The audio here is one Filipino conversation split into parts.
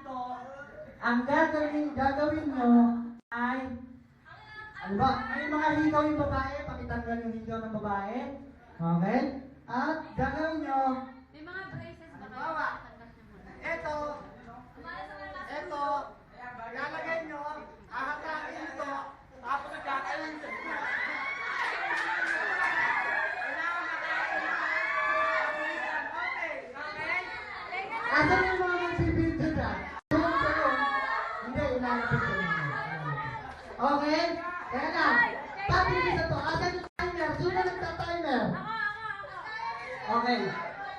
dito, ang gagawin nyo ay, ano ba, may mga higaw yung babae, pakitanggal yung higaw ng babae. Okay? At gagawin nyo, May mga braces ba halimbawa, eto, lalagay nyo, ahatakin ito, tapos kakain ito. Asan yung mga magsibidyo dyan? Doon sa doon. Hindi, ilalapit ko nyo. Okay? Kaya na. Tapos sa to. Asan yung timer? Sino nagta-timer? Okay.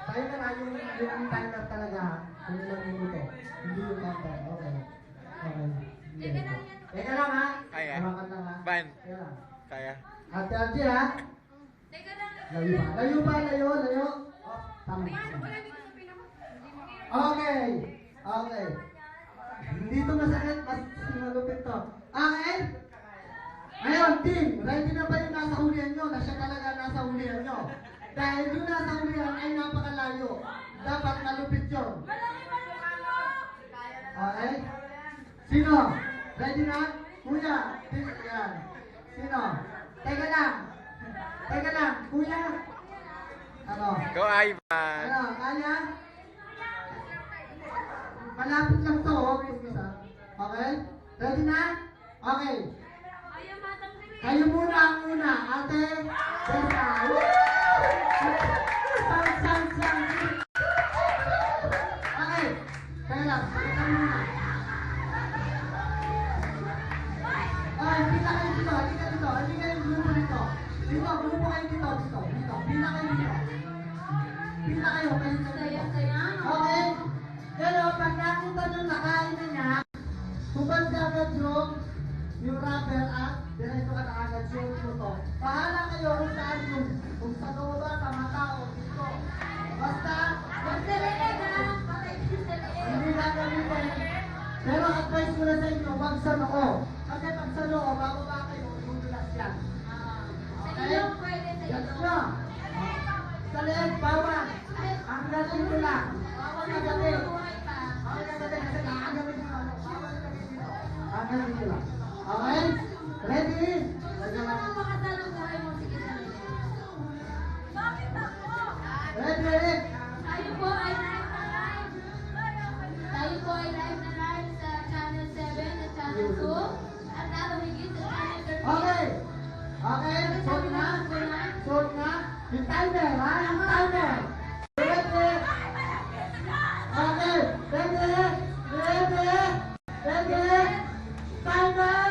Timer yung timer talaga. Kung ilang minuto. Hindi yung counter. Okay. Okay. Teka lang ha. Kaya. Hawakan lang ha. Ban. Teka lang. Kaya. Ate ha. Teka lang. Layo pa. Layo. Oh, tama. Okay. Hindi ito masakit, mas malupit to. Okay? Ngayon, team, ready na ba yung nasa hulihan nyo? Na siya talaga nasa hulihan nyo? Dahil yung nasa hulihan ay napakalayo. Dapat malupit yun. Okay? Sino? Ready na? Kuya, yan. Sino? Teka lang. Kuya. Ano? Go, Ivan. Ano? Kaya? Malapit lang to, okay? Ready na? Okay. Kayo muna ang una, ate. Tessa. Sound. Okay. Kaya lang, pakita muna. Okay, pila kayo dito. Hindi kayo grupo dito. Grupo kayo dito. Pila kayo dito. Okay? Pero pag nakita nyo nakain na niya, hubad agad yung rubber at diretso ka na agad yung luto. Bahala kayo kung saan kung sa loob ba, sa mata o dito. Basta, hindi na gamitin. Pero advice ko na sa inyo, wag sa noo. Kasi pag sa noo, bababa kayo, dudulas yan. Okay? Yan nyo. Sa leeg, bawal. Ang ganito lang. Bawal na gabi. Kasi nakagabi nyo. Bawal na gabi dito. Ang ganito lang. Okay? Ready? Ready? Tayo po ay live na live sa Channel 7 at Channel 2 at lalo higit sa Channel 13. Okay. Suot na. Yung timer, ha? Yung timer. Ready? Okay. Ready? Timer.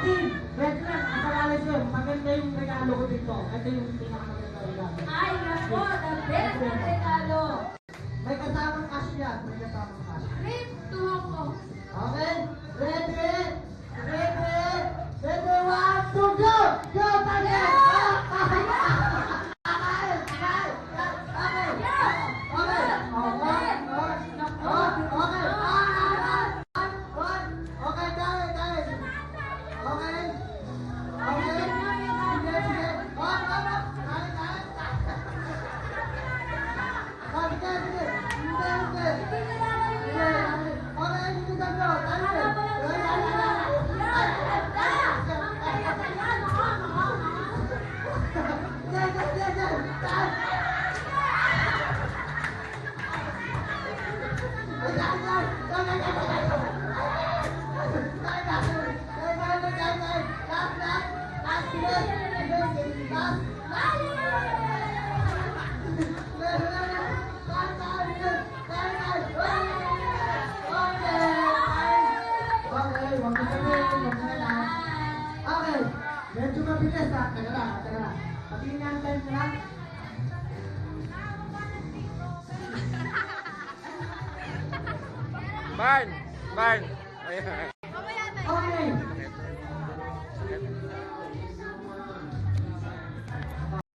Team. Ready lang. Asalalis yun. Maganda yung regalo ko dito. Ito yung pinakamaganda regalo. Ay, nako, the best na regalo. May kasamang cash yan. Trip to Hong Kong. Okay? Ready? 1, 2, go! Go, Tanya! Okay, medyo mabilis ha. Teka lang. Patingin niya ang time na. Ban. Ayan. Okay.